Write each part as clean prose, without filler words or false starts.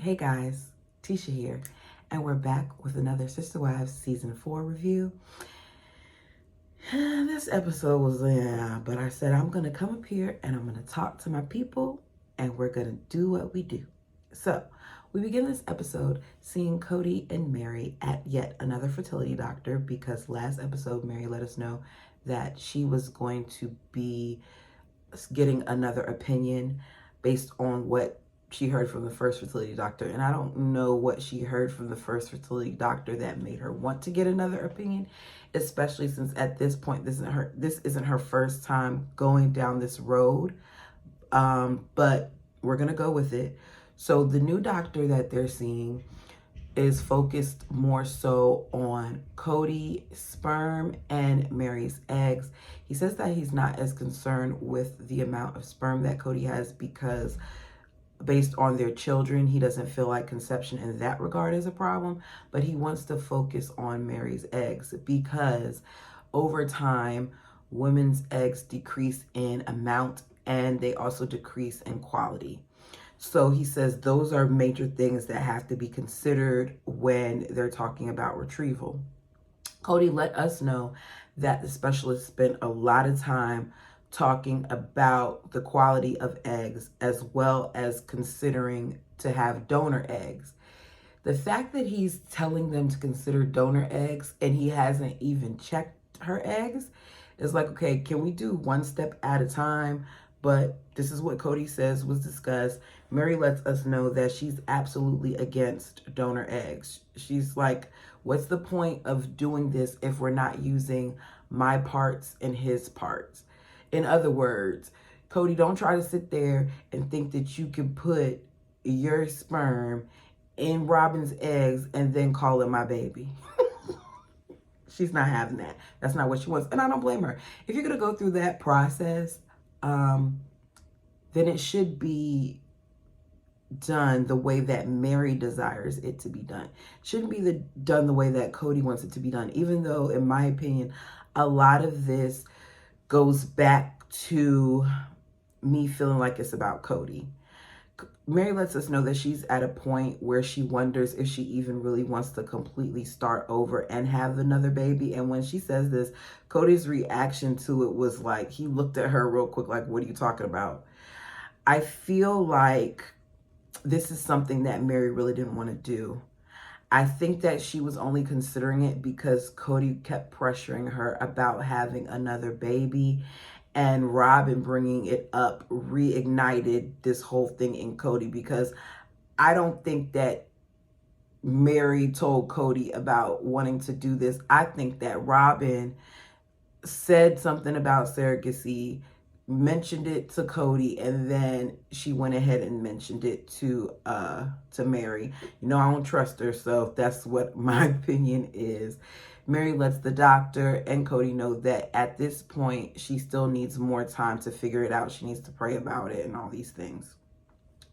Hey guys, Tisha here, and we're back with another Sister Wives Season 4 review. This episode was, but I said I'm going to come up here and I'm going to talk to my people, and we're going to do what we do. So, we begin this episode seeing Kody and Mary at yet another fertility doctor, because last episode Mary let us know that she was going to be getting another opinion based on what she heard from the first fertility doctor. And I don't know what she heard from the first fertility doctor that made her want to get another opinion, especially since at this point this isn't her first time going down this road. But we're gonna go with it. So the new doctor that they're seeing is focused more so on Kody's sperm and Mary's eggs. He says that he's not as concerned with the amount of sperm that Kody has, because based on their children, he doesn't feel like conception in that regard is a problem, but he wants to focus on Mary's eggs, because over time, women's eggs decrease in amount and they also decrease in quality. So he says those are major things that have to be considered when they're talking about retrieval. Kody let us know that the specialist spent a lot of time talking about the quality of eggs, as well as considering to have donor eggs. The fact that he's telling them to consider donor eggs and he hasn't even checked her eggs is like, okay, can we do one step at a time? But this is what Kody says was discussed. Mary lets us know that she's absolutely against donor eggs. She's like, what's the point of doing this if we're not using my parts and his parts? In other words, Kody, don't try to sit there and think that you can put your sperm in Robin's eggs and then call it my baby. She's not having that. That's not what she wants. And I don't blame her. If you're going to go through that process, then it should be done the way that Mary desires it to be done. It shouldn't be done the way that Kody wants it to be done, even though, in my opinion, a lot of this goes back to me feeling like it's about Kody. Mary lets us know that she's at a point where she wonders if she even really wants to completely start over and have another baby. And when she says this, Kody's reaction to it was like, he looked at her real quick like, what are you talking about? I feel like this is something that Mary really didn't want to do. I think that she was only considering it because Kody kept pressuring her about having another baby, and Robin bringing it up reignited this whole thing in Kody, because I don't think that Mary told Kody about wanting to do this. I think that Robin said something about surrogacy, mentioned it to Kody, and then she went ahead and mentioned it to Mary. You know, I don't trust her, so that's what my opinion is. Mary lets the doctor and Kody know that at this point, she still needs more time to figure it out. She needs to pray about it and all these things.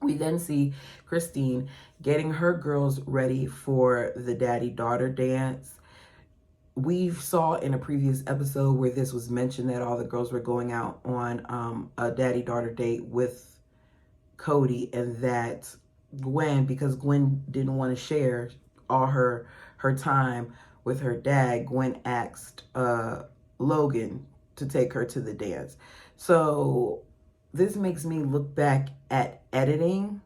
We then see Christine getting her girls ready for the daddy-daughter dance. We saw in a previous episode where this was mentioned that all the girls were going out on a daddy-daughter date with Kody, and that Gwen, because Gwen didn't want to share all her time with her dad, Gwen asked Logan to take her to the dance. So this makes me look back at editing,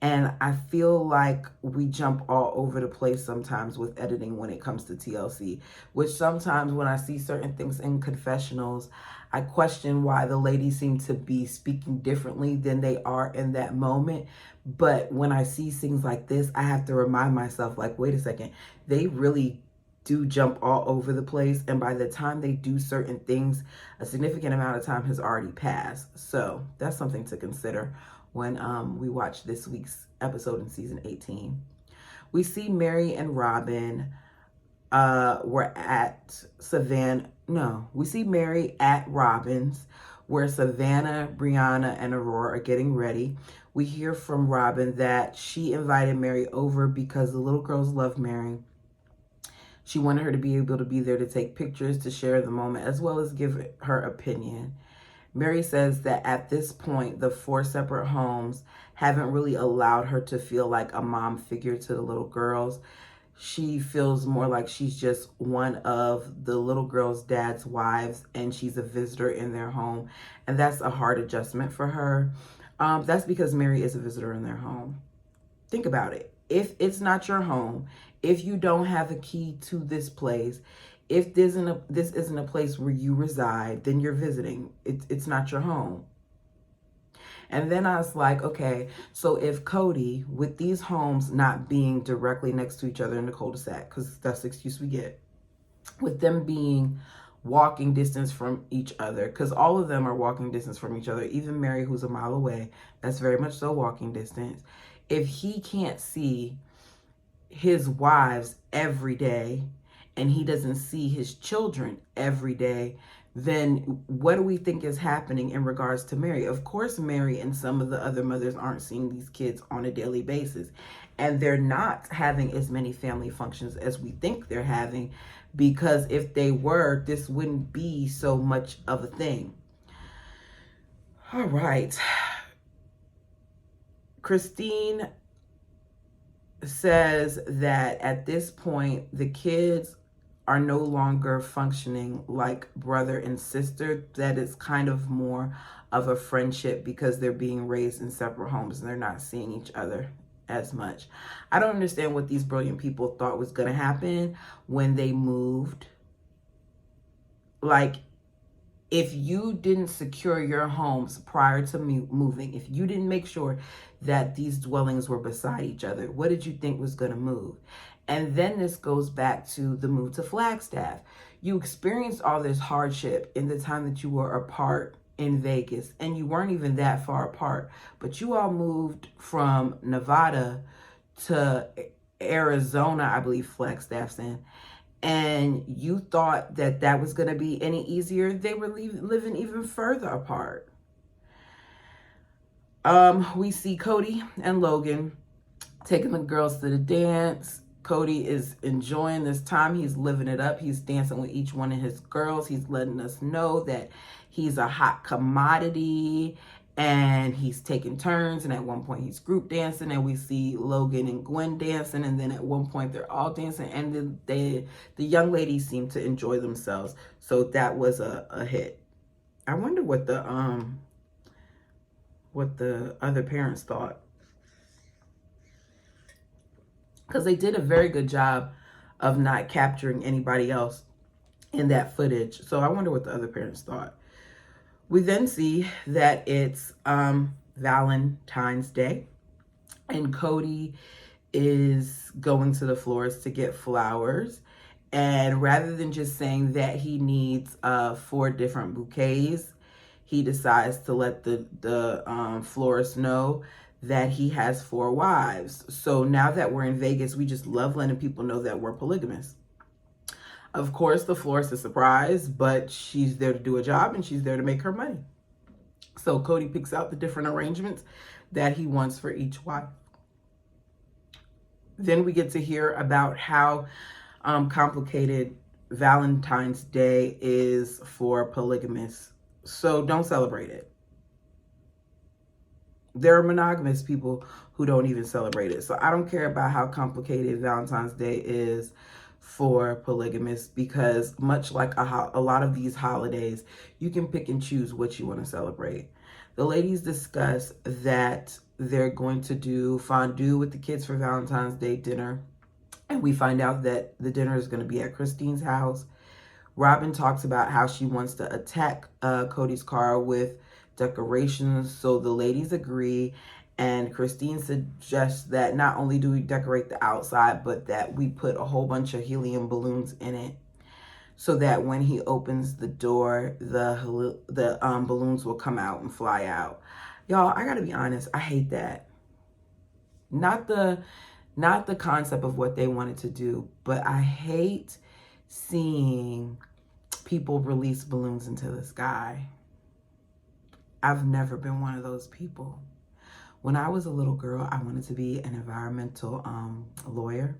and I feel like we jump all over the place sometimes with editing when it comes to TLC, which sometimes when I see certain things in confessionals, I question why the ladies seem to be speaking differently than they are in that moment. But when I see things like this, I have to remind myself, like, wait a second, they really do jump all over the place. And by the time they do certain things, a significant amount of time has already passed. So that's something to consider when we watch this week's episode in season 18. We see Mary and Robin were at we see Mary at Robin's, where Savannah, Brianna, and Aurora are getting ready. We hear from Robin that she invited Mary over because the little girls love Mary. She wanted her to be able to be there to take pictures, to share the moment, as well as give her opinion. Mary says that at this point, the 4 separate homes haven't really allowed her to feel like a mom figure to the little girls. She feels more like she's just one of the little girls' dad's wives, and she's a visitor in their home. And that's a hard adjustment for her. That's because Mary is a visitor in their home. Think about it. If it's not your home, if you don't have a key to this place, if this isn't a place where you reside, then you're visiting. It's not your home. And then I was like, okay, so if Kody, with these homes not being directly next to each other in the cul-de-sac, because that's the excuse we get, with them being walking distance from each other, because all of them are walking distance from each other, even Mary, who's a mile away, that's very much so walking distance. If he can't see his wives every day and he doesn't see his children every day, then what do we think is happening in regards to Mary? Of course, Mary and some of the other mothers aren't seeing these kids on a daily basis. And they're not having as many family functions as we think they're having, because if they were, this wouldn't be so much of a thing. All right. Christine says that at this point, the kids are no longer functioning like brother and sister, that it's kind of more of a friendship because they're being raised in separate homes and they're not seeing each other as much. I don't understand what these brilliant people thought was going to happen when they moved. Like, if you didn't secure your homes prior to moving, if you didn't make sure that these dwellings were beside each other, what did you think was going to move? And then this goes back to the move to Flagstaff. You experienced all this hardship in the time that you were apart in Vegas, and you weren't even that far apart, but you all moved from Nevada to Arizona, I believe Flagstaff's in, and you thought that that was going to be any easier. They were living even further apart. We see Kody and Logan taking the girls to the dance. Kody is enjoying this time. He's living it up. He's dancing with each one of his girls. He's letting us know that he's a hot commodity and he's taking turns. And at one point he's group dancing, and we see Logan and Gwen dancing. And then at one point they're all dancing, and the young ladies seem to enjoy themselves. So that was a hit. I wonder what the other parents thought, because they did a very good job of not capturing anybody else in that footage. So I wonder what the other parents thought. We then see that it's Valentine's Day, and Kody is going to the florist to get flowers. And rather than just saying that he needs 4 different bouquets, he decides to let the florist know that he has 4 wives. So now that we're in Vegas, we just love letting people know that we're polygamists. Of course, the florist is surprised, but she's there to do a job and she's there to make her money. So Kody picks out the different arrangements that he wants for each wife. Then we get to hear about how complicated Valentine's Day is for polygamists. So don't celebrate it. There are monogamous people who don't even celebrate it. So I don't care about how complicated Valentine's Day is for polygamists, because much like a lot of these holidays, you can pick and choose what you want to celebrate. The ladies discuss that they're going to do fondue with the kids for Valentine's Day dinner. And we find out that the dinner is going to be at Christine's house. Robin talks about how she wants to attack Kody's car with decorations. So the ladies agree, and Christine suggests that not only do we decorate the outside, but that we put a whole bunch of helium balloons in it, so that when he opens the door, the balloons will come out and fly out. Y'all, I gotta be honest, I hate that. Not the concept of what they wanted to do, but I hate seeing people release balloons into the sky. I've never been one of those people. When I was a little girl, I wanted to be an environmental lawyer.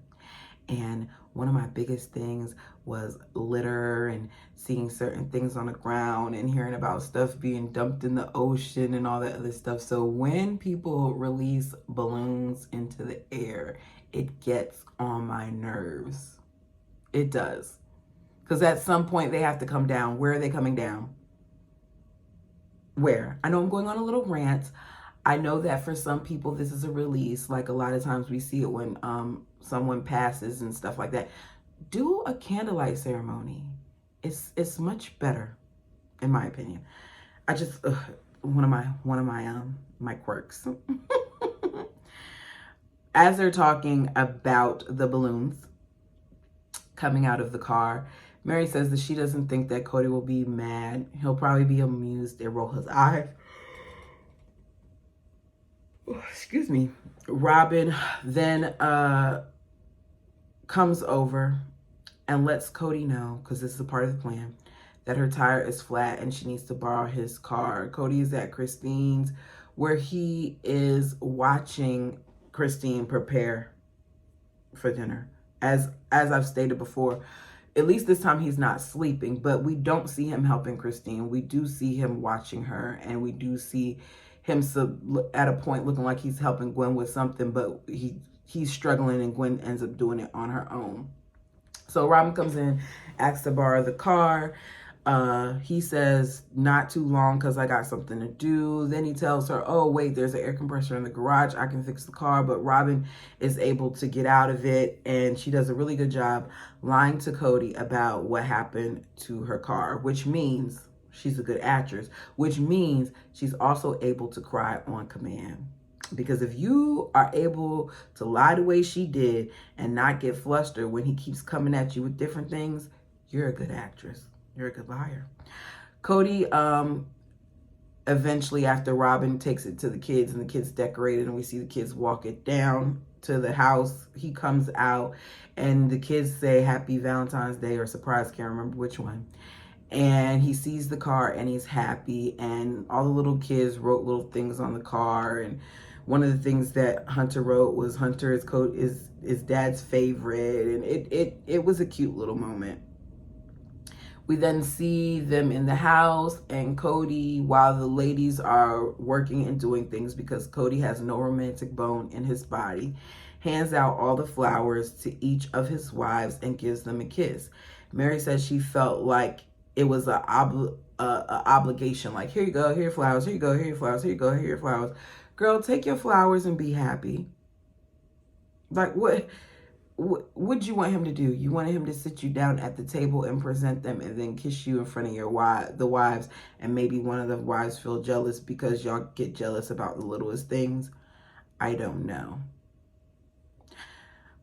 And one of my biggest things was litter and seeing certain things on the ground and hearing about stuff being dumped in the ocean and all that other stuff. So when people release balloons into the air, it gets on my nerves. It does. Because at some point they have to come down. Where are they coming down? Where? I know I'm going on a little rant. I know that for some people this is a release. Like a lot of times we see it when someone passes and stuff like that. Do a candlelight ceremony. It's much better, in my opinion. I just one of my quirks. As they're talking about the balloons coming out of the car, Mary says that she doesn't think that Kody will be mad. He'll probably be amused and roll his eyes. Excuse me. Robin then comes over and lets Kody know, because this is a part of the plan, that her tire is flat and she needs to borrow his car. Kody is at Christine's, where he is watching Christine prepare for dinner. As I've stated before, at least this time he's not sleeping, but we don't see him helping Christine. We do see him watching her, and we do see him at a point looking like he's helping Gwen with something, but he's struggling and Gwen ends up doing it on her own. So Robin comes in, asks to borrow the car. He says, not too long because I got something to do. Then he tells her, oh, wait, there's an air compressor in the garage. I can fix the car. But Robin is able to get out of it. And she does a really good job lying to Kody about what happened to her car, which means she's a good actress, which means she's also able to cry on command. Because if you are able to lie the way she did and not get flustered when he keeps coming at you with different things, you're a good actress. You're a good liar. Kody, eventually after Robin takes it to the kids and the kids decorated and we see the kids walk it down to the house, he comes out and the kids say Happy Valentine's Day or surprise, can't remember which one. And he sees the car and he's happy, and all the little kids wrote little things on the car. And one of the things that Hunter wrote was Hunter is dad's favorite, and it was a cute little moment. We then see them in the house, and Kody, while the ladies are working and doing things because Kody has no romantic bone in his body, hands out all the flowers to each of his wives and gives them a kiss. Mary says she felt like it was a obligation. Like, here you go, here are your flowers, here you go, here are your flowers, here you go, here are your flowers. Girl, take your flowers and be happy. Like, what do you want him to do? You wanted him to sit you down at the table and present them and then kiss you in front of the wives, and maybe one of the wives feel jealous because y'all get jealous about the littlest things? I don't know.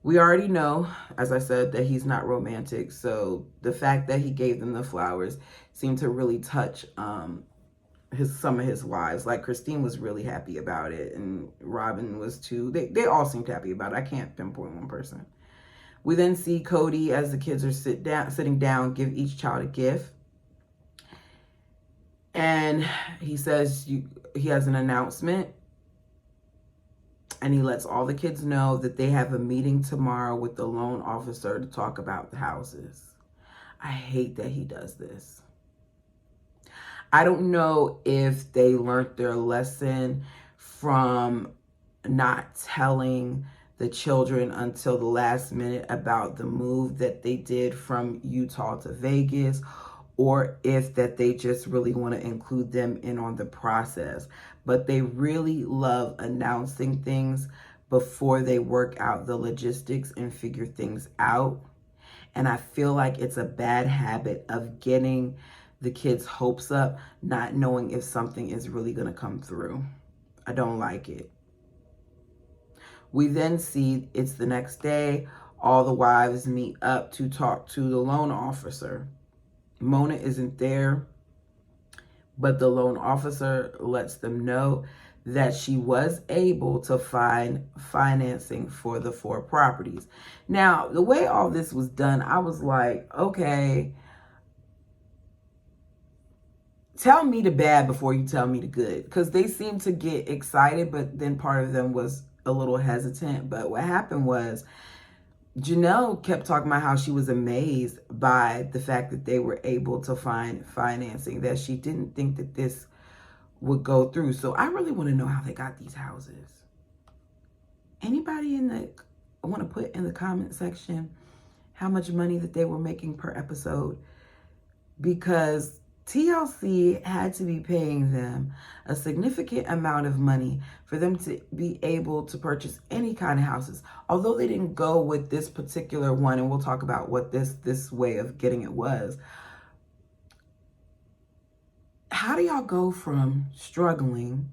We already know, as I said, that he's not romantic. So the fact that he gave them the flowers seemed to really touch some of his wives. Like Christine was really happy about it, and Robin was too. They all seemed happy about it. I can't pinpoint one person. We then see Kody, as the kids are sitting down, give each child a gift. And he says he has an announcement. And he lets all the kids know that they have a meeting tomorrow with the loan officer to talk about the houses. I hate that he does this. I don't know if they learned their lesson from not telling the children until the last minute about the move that they did from Utah to Vegas, or if that they just really want to include them in on the process. But they really love announcing things before they work out the logistics and figure things out. And I feel like it's a bad habit of getting the kids' hopes up, not knowing if something is really going to come through. I don't like it. We then see it's the next day. All the wives meet up to talk to the loan officer. Mona isn't there, but the loan officer lets them know that she was able to find financing for the 4 properties. Now, the way all this was done, I was like, okay, tell me the bad before you tell me the good. Because they seemed to get excited, but then part of them was a little hesitant. But what happened was Janelle kept talking about how she was amazed by the fact that they were able to find financing, that she didn't think that this would go through. So I really want to know how they got these houses. Anybody I want to put in the comment section how much money that they were making per episode? Because TLC had to be paying them a significant amount of money for them to be able to purchase any kind of houses. Although they didn't go with this particular one, and we'll talk about what this way of getting it was. How do y'all go from struggling,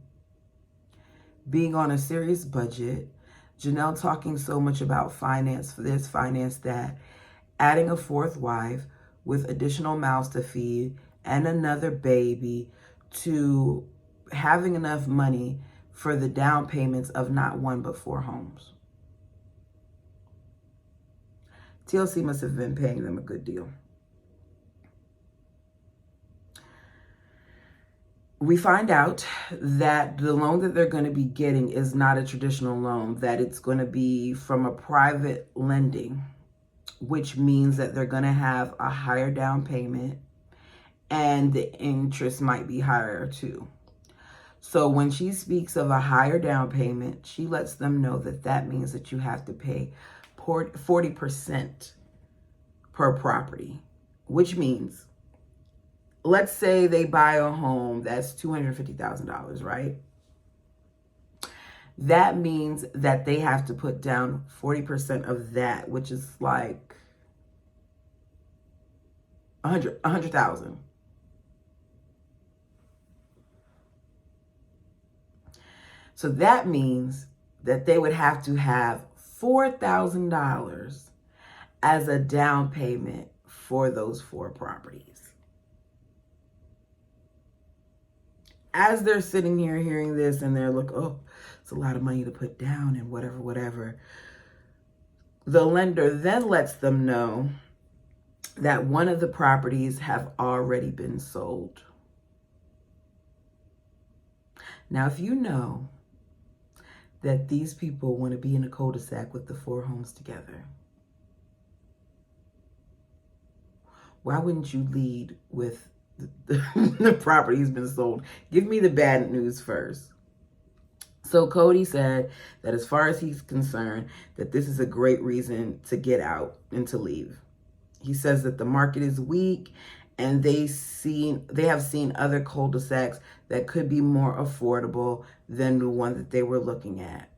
being on a serious budget, Janelle talking so much about finance for this, finance that, adding a fourth wife with additional mouths to feed and another baby, to having enough money for the down payments of not one but 4 homes? TLC must have been paying them a good deal. We find out that the loan that they're going to be getting is not a traditional loan, that it's going to be from a private lending, which means that they're going to have a higher down payment and the interest might be higher too. So when she speaks of a higher down payment, she lets them know that that means that you have to pay 40% per property, which means, let's say they buy a home that's $250,000, right? That means that they have to put down 40% of that, which is like $100,000. So that means that they would have to have $4,000 as a down payment for those 4 properties. As they're sitting here hearing this and they're like, oh, it's a lot of money to put down and whatever. The lender then lets them know that one of the properties have already been sold. Now, if you know that these people want to be in a cul-de-sac with the 4 homes together, why wouldn't you lead with the property's been sold? Give me the bad news first. So Kody said that as far as he's concerned, that this is a great reason to get out and to leave. He says that the market is weak and they have seen other cul-de-sacs that could be more affordable than the one that they were looking at.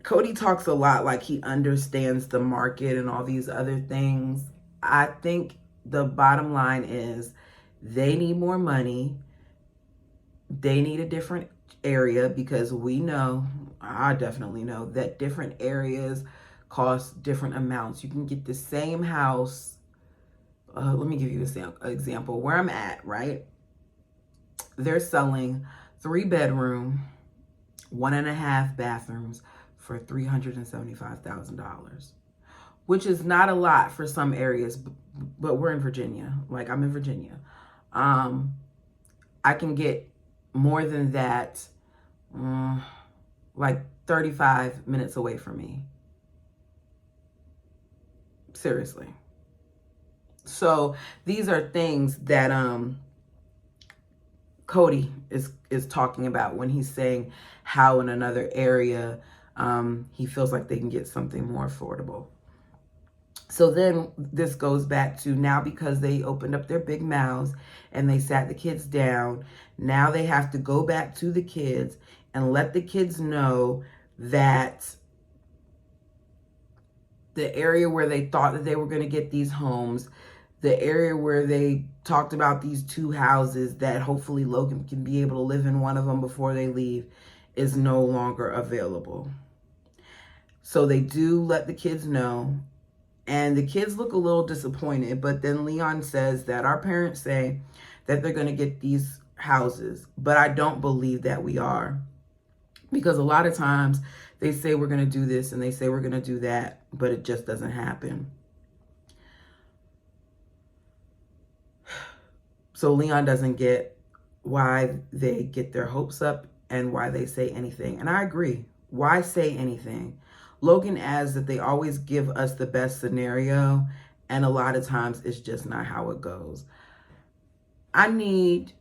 Kody talks a lot like he understands the market and all these other things. I think the bottom line is they need more money. They need a different area, because I definitely know that different areas cost different amounts. You can get the same house. Let me give you an example. Where I'm at, right? They're selling 3-bedroom, 1.5 bathrooms for $375,000, which is not a lot for some areas, but we're in Virginia. Like, I'm in Virginia. I can get more than that, like 35 minutes away from me. Seriously. So these are things that Kody is talking about when he's saying how in another area he feels like they can get something more affordable. So then this goes back to now, because they opened up their big mouths and they sat the kids down, now they have to go back to the kids and let the kids know that the area where they thought that they were going to get these homes, the area where they talked about these 2 houses that hopefully Logan can be able to live in one of them before they leave, is no longer available. So they do let the kids know, and the kids look a little disappointed, but then Leon says that our parents say that they're going to get these houses, but I don't believe that we are, because a lot of times they say we're going to do this and they say we're going to do that, but it just doesn't happen. So Leon doesn't get why they get their hopes up and why they say anything. And I agree. Why say anything? Logan adds that they always give us the best scenario, and a lot of times it's just not how it goes. I need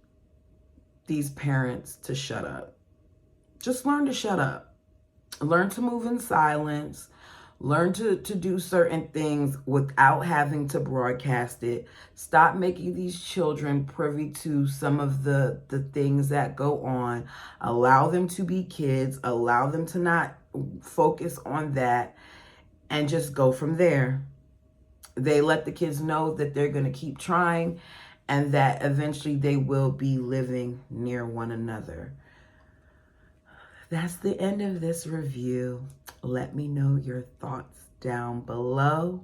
these parents to shut up. Just learn to shut up. Learn to move in silence. Learn to do certain things without having to broadcast it. Stop making these children privy to some of the things that go on. Allow them to be kids. Allow them to not focus on that and just go from there. They let the kids know that they're going to keep trying and that eventually they will be living near one another. That's the end of this review. Let me know your thoughts down below.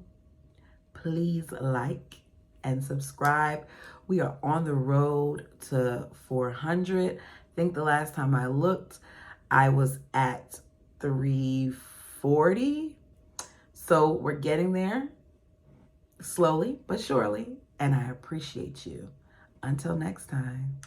Please like and subscribe. We are on the road to 400. I think the last time I looked, I was at 340. So we're getting there slowly but surely, and I appreciate you. Until next time.